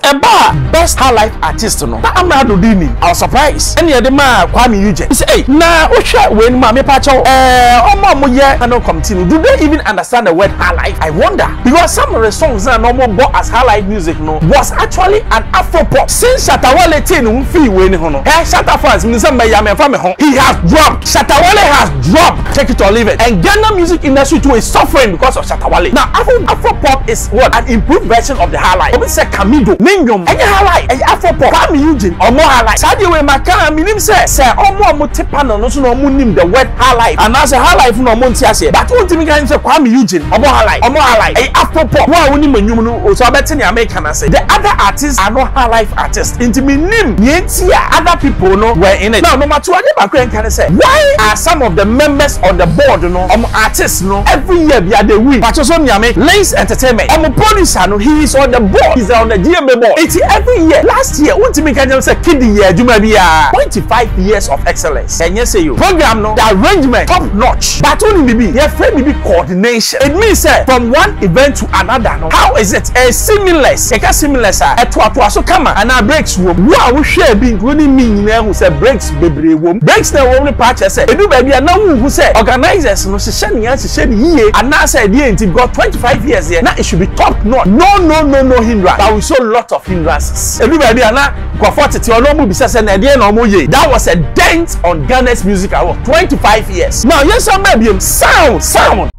eba best high life artist no na amrado dini I was surprised any de ma Kwame Eugene he say hey na wo hwe we ma me pa cho omo ye no continue do they even understand the word high life I wonder because some of the songs that no more as high life music no was actually an Afro pop since Shatawale tin no fi we ni ho no Shatta fans me say me ya me fa me ho he has dropped Shatawale has dropped take it or leave it and Ghana music industry too is suffering because of Shatawale now Afro pop is what an improved version of the high life obi say Kamido Ningom any high life any Afro pop Kwame Eugene omo high life sadi we maka minim say omo tepa no so no nim the word high life and as a high life no mo ntiase but won timi kan say Kwame Eugene omo high life any Afro pop wa woni manyum no so abeti ni American say the other artists are not high life artists intimi nim yentia other people no were in it now no matter what they can say why are some of the members on the board no artists no every year they win but so nyame Lace Entertainment producer no he is on the board he's on the TGMA board it's every year last year untimi kan say kid year juma bia 25 years of excellence and yes say you program no the arrangement top notch but only be your friend be coordination it means say from one event to another no how is it a seamless to so come and our breaks wo we share be including me nyina who say breaks bebre wo breaks na wo ni patch say edu ba bia na who say organizers no hye ye and na say the entity got 25 years here now it should be top notch no hindrance but we saw a lot of hindrances edu ba bia na kwa 40 ono mu bi say na dey na omo ye that was a dent on Ghana's music award 25 years now yes some be sound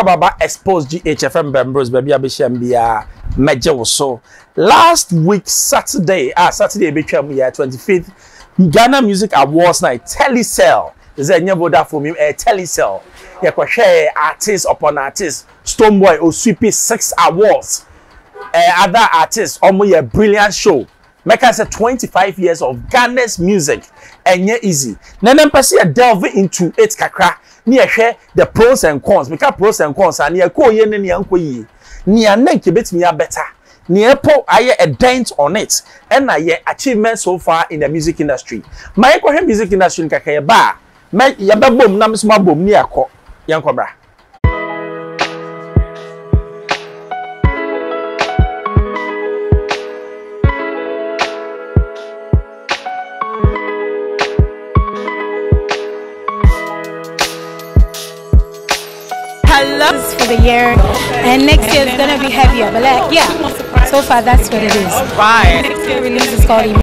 Baba Xposed GHFM Bembros baby abishambia meje so last week Saturday between 25th Ghana Music Awards night telecell is a nyaboda for me telecell ya kwa share artist upon artist Stonebwoy Osweepi 6 awards other artists almost a brilliant show make us 25 years of Ghana's music and easy then person delve into it kakra near share the pros and cons because pros and cons and near ko ye ne anko yi near nanke betimi better near po aye a dent on it and aye achievement so far in the music industry my ko music industry kakaya ba me ya babom na mesma bom ni akọ yankobra. Hello for the year, and next year is gonna be heavier. But like, yeah, so far that's what it is. Right. Next year release is called.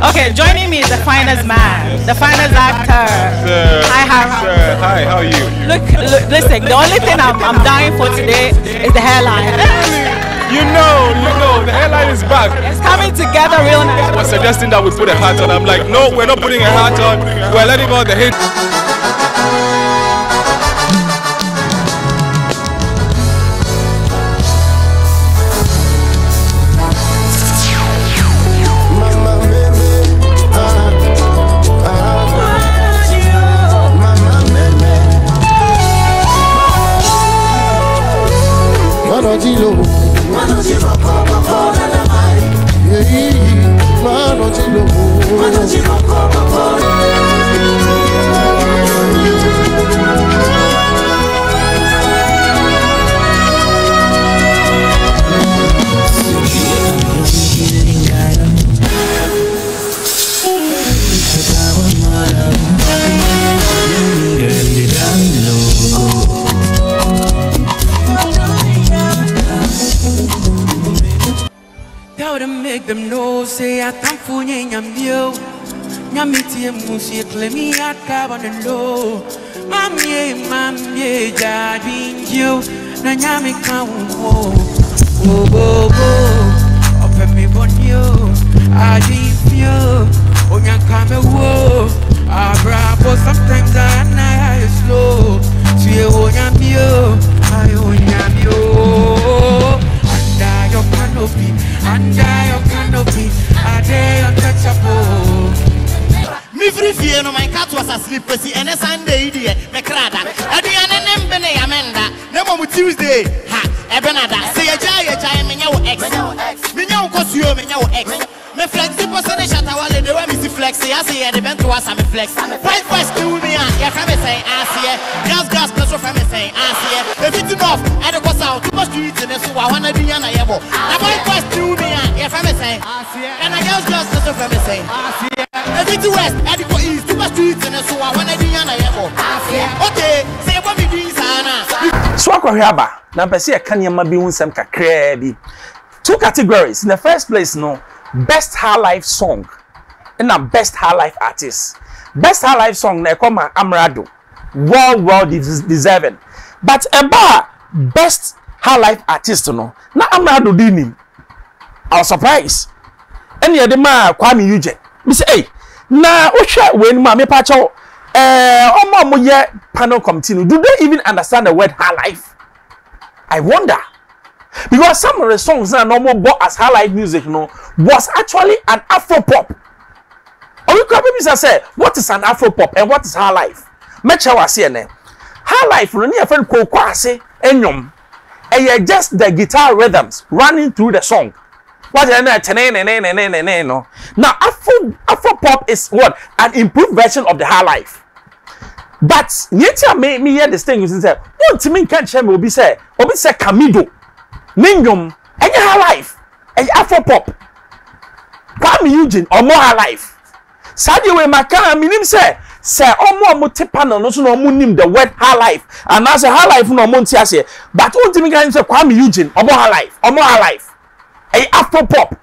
Okay, joining me is the finest man, the finest actor. Hi, hi, how are you? Look, listen, the only thing I'm dying for today is the hairline. You know, the hairline is back. It's coming together real nice. I was suggesting that we put a hat on. I'm like, no, we're not putting a hat on. We're letting all the hate. say I can't fool you. Nyamiti musi klemi akabano. Mamie jadin you. Na nyami kawo. Open me bonio. I leave you. Onya kame wo. Bravo, sometimes I slow. See onya mio. I onya mio. Under your canopy. I dare untouchable. Me free fear no my cat was asleep see and Sunday idiot me crada Adiana nembene amenda nemo Tuesday ha ebenada say a jay me nyawo ex me nyawo kosio me nyawo ex me flexible so ne shata wale de wa me si flex say say the bent to us am flex fight first to me ya from me say asie gas plus from me say asie if it off I dey go out too much street in so I wanna be na yebo na fight first to me ya from me say asie and I gas plus from me say asie if it west I dey go east too much street in so I wanna be na yebo asie okay say what me do sana so akwahiaba na pese e kan yema bi hunsem kakra bi two categories in the first place no best high life song and a best high life artist. Best high life song na ekoma Amrado. Well deserving. But about best high life artist no na Amrado dinim. I was surprised. Any of the man Kwame Eugene. Me say hey na ohwa when ma me pa cho omo mo ye panel committee do they even understand the word high life? I wonder. Because some of the songs that normal bought as high life music no was actually an Afro pop. Or we could say, what is an Afro pop and what is high life? Mecha was here. High life, no near friend Kwase enyom. And just the guitar rhythms running through the song. What no. Now Afro pop is what? An improved version of the high life. But yet me hear this thing you say, what to me can't shame will be say Camido. Ningum, any high life, any Afro pop. Kwame Eugene or more high life. Sadio we maka minim say omo mo te panel no so no mo nim the word high life. And as a high life no mo ntia say. But what me can say Kwame Eugene or more high life, or more high life. A Afro pop.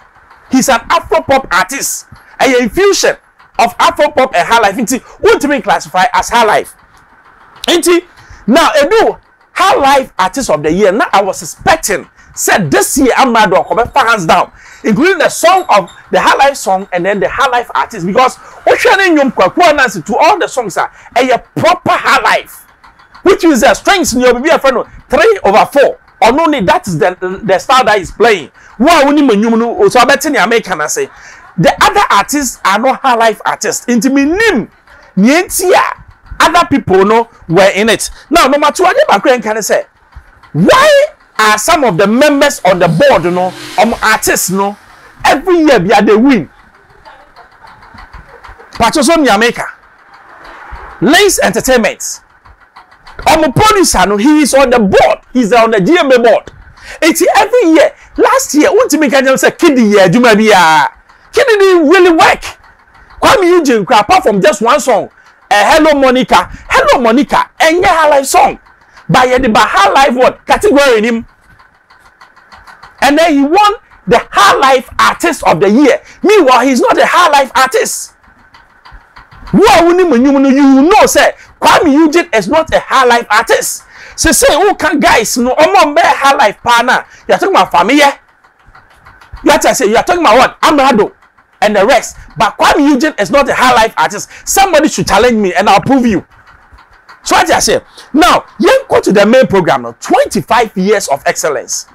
He's an Afro pop artist. A infusion of Afro pop and high life. Inti what me classify as high life. Inti now edu high life artist of the year. Now I was expecting said this year Amrado come hands down, including the song of the high life song and then the high life artist, because to all the songs are a proper high life, which is a strength in your baby 3/4 or only that is the style that is playing. So I bet in American I say the other artists are not high life artists. Into me nim other people no were in it. Now no matter what can say, why are some of the members on the board, artists, every year they win. Pachoson Jamaica, Lace Entertainment, producer, he is on the board. He's on the TGMA board. It's every year. Last year, what me can say, Kiddy year, Kiddy really work. Kwame Eugene, apart from just one song, Hello Monica, and your high life song. By the high life what category in him, and then he won the high life artist of the year. Meanwhile, he's not a high life artist. You know, say Kwame Eugene is not a high life artist. So say, oh, can guys no high life partner? You're talking about family. You have to say you are talking about what Amrado and the rest. But Kwame Eugene is not a high life artist. Somebody should challenge me, and I'll prove you. So what I say now, you go to the main program now. 25 years of excellence.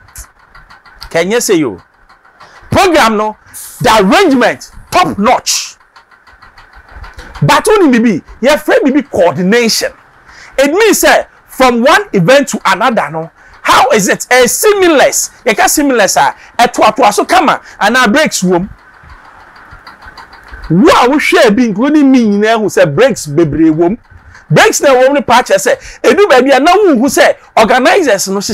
Can you say you program no? The arrangement top notch. But only maybe you have maybe coordination. It means from one event to another no. How is it a seamless? You can seamless a to so come and now breaks room. Wow, we share be including me who say breaks baby room. Breaks na woman patch say edu baby na who say organizers no she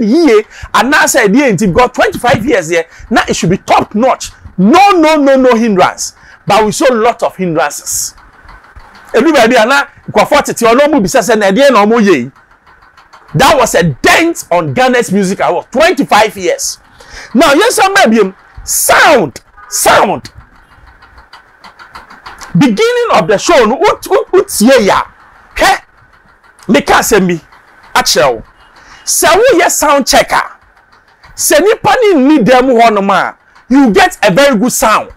ye and now say the got 25 years there. Now it should be top notch. No hindrance. But we saw a lot of hindrances. Edu baby na kwa 40 or no mu bi say na dey na omo ye. That was a dent on Ghana's music award 25 years. Now yes some maybe sound sound. Beginning of the show, no, what ya? Hey, make us me. Actually, so we sound checker. Se nipa ni need them honoma, you get a very good sound.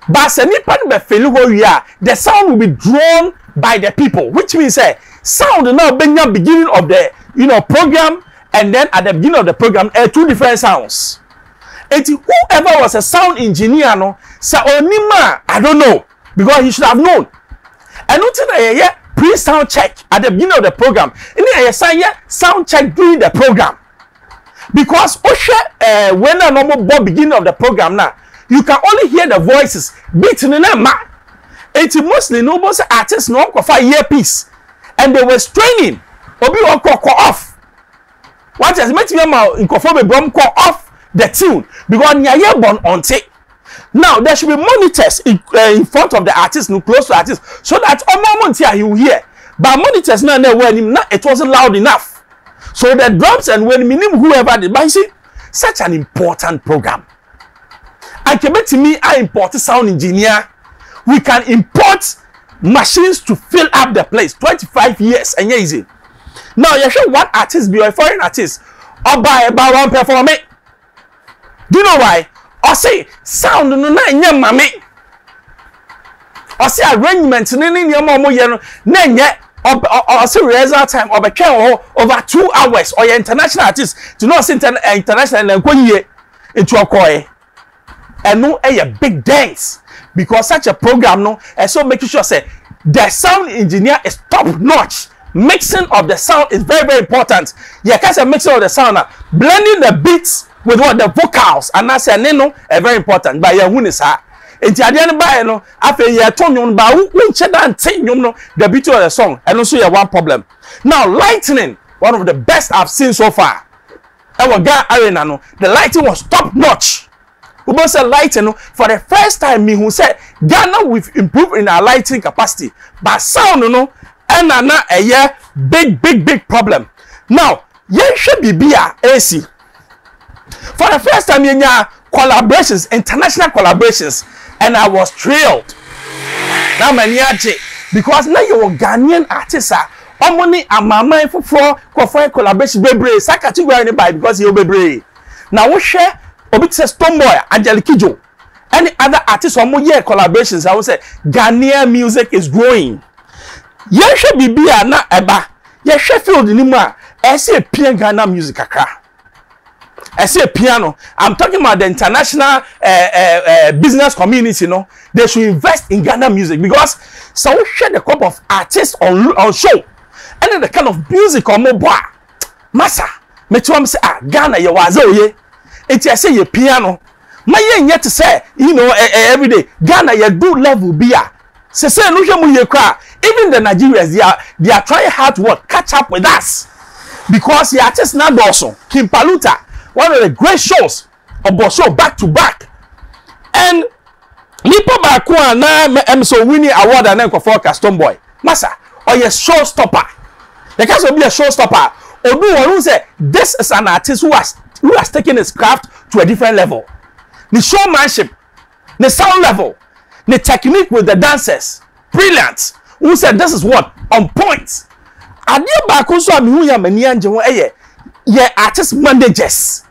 But se nipa ni be feel who you are, the sound will be drawn by the people, which means sound now being the beginning of the program, and then at the beginning of the program, two different sounds. And whoever was a sound engineer, no, sa onima, I don't know, because he should have known. And not pre-sound check at the beginning of the program. And then sound check during the program. Because when a normal beginning of the program now, you can only hear the voices beating in a man. It's mostly no artists no for earpiece, and they were straining. Obi won call off. What has made me in conform brom call off the tune because near born on tape. Now there should be monitors in front of the artist, no close to the artist, so that on moment here he will hear. But monitors now it wasn't loud enough. So the drums and when minimum whoever did, but you see, such an important program. And to me, I import sound engineer. We can import machines to fill up the place. 25 years and easy. Now you show one artist be a foreign artist or buy about one perform it. Do you know why? Or say sound no na nya mame. Or say arrangement ni your mama na nya or say rehearsal time or over 2 hours or your international artist to know international and go here into a coy and no a big dance because such a program no and so making sure say the sound engineer is top notch. Mixing of the sound is very, very important. Yeah, because a mixing of the sound blending the beats with what the vocals and that's a very important by your win is Enti ade ba no afa ye to nwon ba wo nche dan te nwom no the beat of the song and also you one problem. Now lightning, one of the best I've seen so far. Ga arena no the lighting was top notch. We both said lighting for the first time me who said Ghana we've improved in our lighting capacity but sound no and na a big problem. Now ye should be AC. For the first time in your collaborations, international collaborations, and I was thrilled. Now many because now you Ghanaian artists are money and my mind for collaboration bebre sakati we anybody because you bebre. Now we share Obit says Tomboy, Angelique Joe, any other artists or more collaborations. I would say Ghanaian music is growing. Ye should be na eba. Ye Sheffield anymore. I say piano Ghana music akra. I say piano. I'm talking about the international business community. No, they should invest in Ghana music because so we share the crop of artists on show, and then the kind of music on mobile. Massa, me too say Ghana ye was ye. It's I say ye piano. My yet to say every day Ghana ye do level beer. Say no ye cry. Even the Nigerians they are trying hard to work catch up with us because the artists now also Kim Paluta. One of the great shows of Bosho back to back. And Nipo Bakua na so winning award and then for Tomboy. Massa, or your showstopper. The case will be a showstopper. Odu who say this is an artist who has taken his craft to a different level. The showmanship, the sound level, the technique with the dancers. Brilliant. Who said this is what? On point. Adia Baku so am who ya mani anje ho ye artist managers.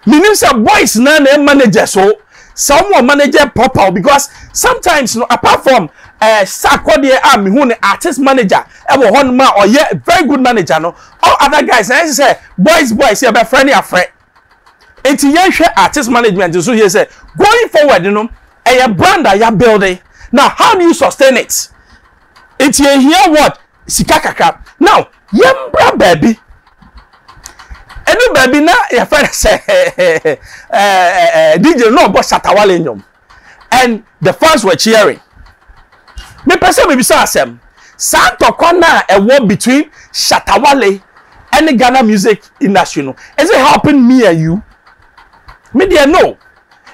Meaning some boys na managers so someone manager proper because sometimes apart from Sakode am who the artist manager one man or yeah very good manager no all other guys I say boys here be friend ya friend. Enti ye hwe artist management so here say going forward a brand that you building. Now how do you sustain it? Enti ye hear what sika kakra. Now yembra baby any baby na your friend say DJ no but Shatawale nyom and the fans were cheering. Me person me bisa asem Santo Kona a war between Shatawale and the Ghana music industry no is it helping me and you? Me there no.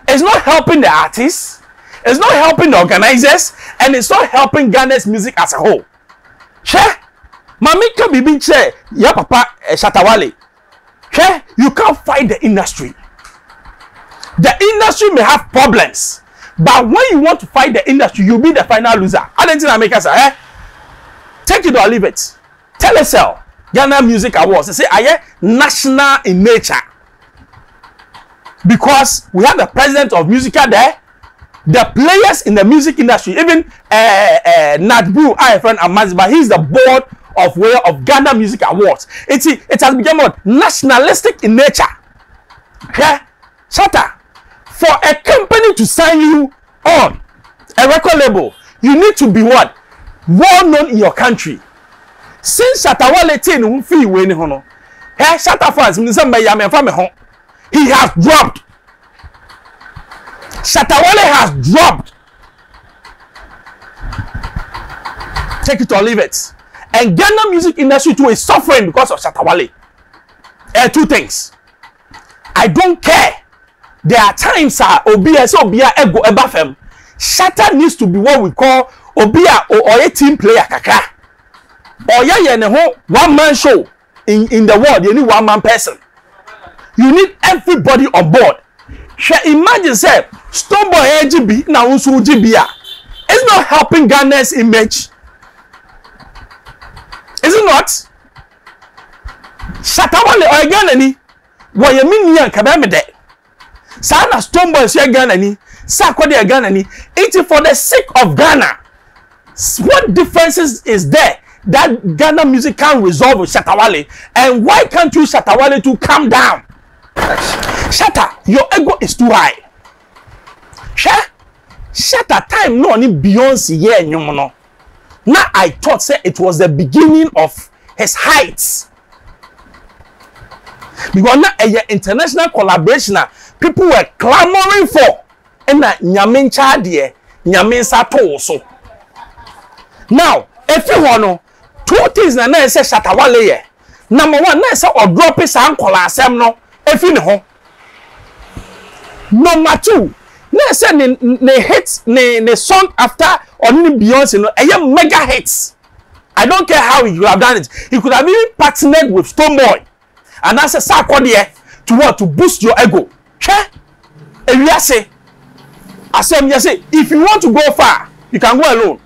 It's not helping the artists, it's not helping the organizers, and it's not helping Ghana's music as a whole. She Mami can be being che ya papa Shatawale. You can't fight the industry. The industry may have problems, but when you want to fight the industry, you'll be the final loser. I don't think I make us take it or leave it. Telecel, Ghana Music Awards, they say I national in nature. Because we have the president of Musica there, the players in the music industry, even Nadbu, our friend Amaziba, he's the board of Ghana Music Awards. It has become what? Nationalistic in nature. Okay? Shatta, for a company to sign you on a record label, you need to be what? Well known in your country. Since Shatta Wale tin who fee weni hono. Hey, Shatta fans, he has dropped. Shatta Wale has dropped. Take it or leave it. And Ghana music industry too is suffering because of Shatta Wale. Two things. I don't care. There are times Obia ego ebafem. Shatta needs to be what we call Obia or a team player kaka. Or one man show in the world. You need one man person. You need everybody on board. Imagine say Stoneboy AGB na unsu GBA. It's not helping Ghana's image. Is it not? Shatta Wale or Ghana ni wo ye minian kabame de. Sa na Stoneboy say Ghana ni, sa kwade Ghana ni. It for the sake of Ghana. What differences is there that Ghana music can resolve with Shatta Wale? And why can't you Shatta Wale to calm down? Shatta, your ego is too high. Shatta, time no ni Beyonce yeah nyomono. Now I thought say it was the beginning of his heights. Because now a international collaboration people were clamoring for. And na nyamin chadie, nyamin sato so. Now, if you want two things na say Shatta Wale ye. Number one, na say or drop it sa ankola asem no. If you know. Number two, na say ne hits ne song after only Beyonce no a mega hits. I don't care how he could have done it. He could have even partnered with Stoneboy. And that's a sacrifice to what? To boost your ego. And we say, if you want to go far, you can go alone.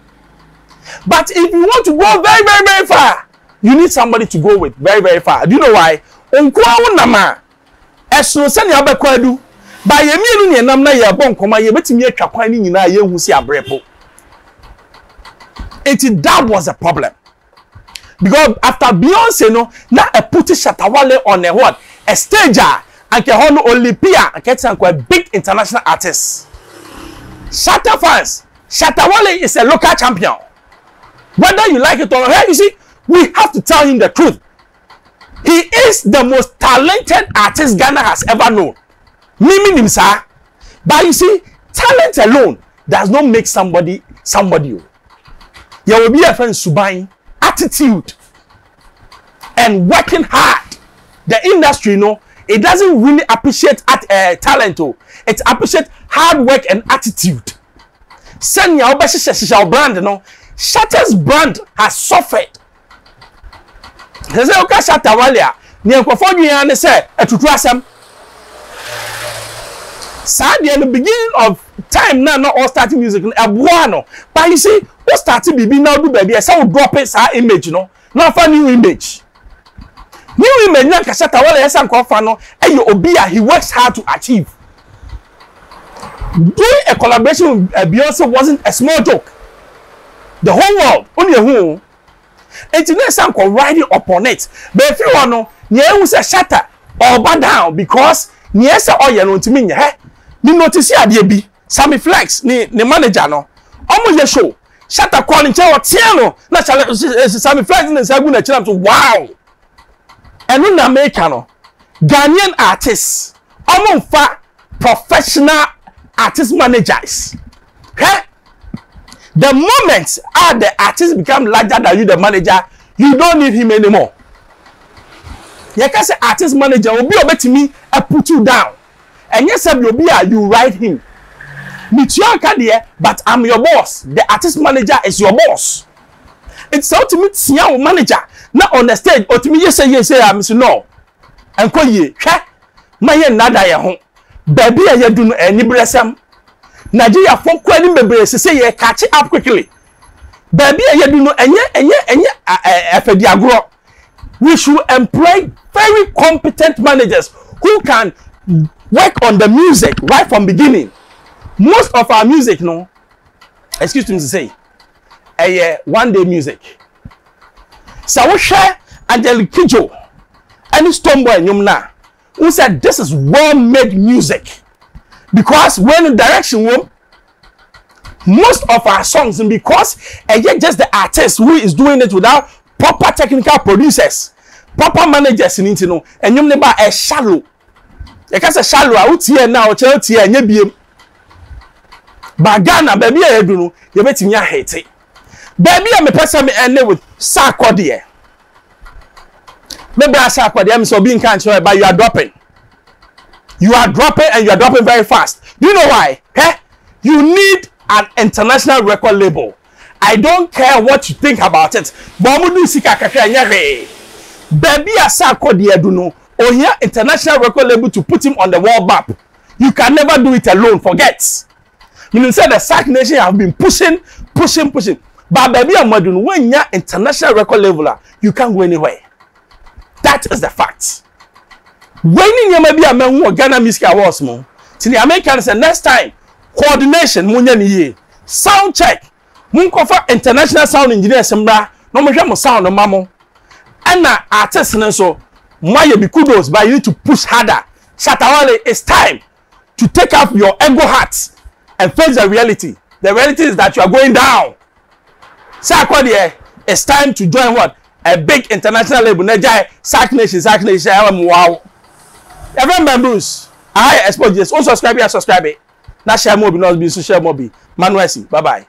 But if you want to go very, very, very far, you need somebody to go with very, very far. Do you know why? Eso se ne abekwa du ba ye mienu ne nam na ye bon koma ye betimi atwa kwan ni nyina ye hu si abrepo. That was a problem. Because after Beyonce no na put Shatta Wale on a what? A stager and ke hono Olympia and get a big international artist. Shatta fans, Shatta Wale is a local champion. Whether you like it or not, you see, we have to tell him the truth. He is the most talented artist Ghana has ever known. Mimi Nimsa. But you see, talent alone does not make somebody. You will be a friend Subai, attitude, and working hard. The industry, you know, it doesn't really appreciate talent. It appreciates hard work and attitude. Send your brand, you know. Shatta's brand has suffered. They say, okay, Shatta Wale, ni enkofo nyan say etutu asem. Sad in the beginning of time now, not all starting music, no. But you see, what started BB now do baby, I say we drop it sa image, no. Not for new image. New image na Shatta Wale esa nkofa no, obia he works hard to achieve. Doing a collaboration with Beyonce wasn't a small joke. The whole world, only who. And today, some riding upon it. But if you want to, you say Shatta or bad down because yes, or you know to me, you notice here, dear B, Sammy Flex, the manager, no, almost your show. Shatta calling Chow Tiano, not Sammy Flex and Saguna Channel to wow. And when Americano, Ghanaian artists, almost professional artist managers. The moment the artist become larger than you, the manager, you don't need him anymore. You can say artist manager will be able to me and put you down. And yes, you write him. But I'm your boss. The artist manager is your boss. It's ultimate senior manager. Not on the stage. Ultimate yes, I'm no. And call ye. My nada ya home. baby a yɛdu no ani bresam Nigeria for kwani bebre say ye catch up quickly baby a yɛdu no enye afedi agro we should employ very competent managers who can work on the music right from beginning. Most of our music, no, excuse me to say, one day music. So we share Angelique Kidjo, any Stoneboy Nyumna, who said this is well-made music. Because when the direction womb, most of our songs, and because just the artist who is doing it without proper technical producers, proper managers in it, you know, and you never a shallow. You can say shallow out here now, child here, and you but Ghana, baby, I do know, you bet me I hate it. Baby, I'm a person and with Sarkodie. Maybe I Sarkodie, I'm so being can't show, but you are dropping. You are dropping and you are dropping very fast. Do you know why? Eh? You need an international record label. I don't care what you think about it. Baby, I Sarkodie do know. Or here, international record label to put him on the world map. You can never do it alone. Forget. You say the Sack Nation have been pushing. But baby, when you're international record leveler, you can't go anywhere. That is the fact. When you maybe a man who Ghana Music Awards, to the Americans say next time, coordination, sound check, munkofa international sound engineer sembra, no me sound mamo. And now artists so why you be kudos, but you need to push harder. Shatawale, it's time to take up your ego hat and face the reality. The reality is that you are going down. Sarkodie, it's time to join what? A big international label. Sack Nation, wow. Everyone members, I Xposed, also subscribe. Now share more, not be social more. Manuesi, bye bye.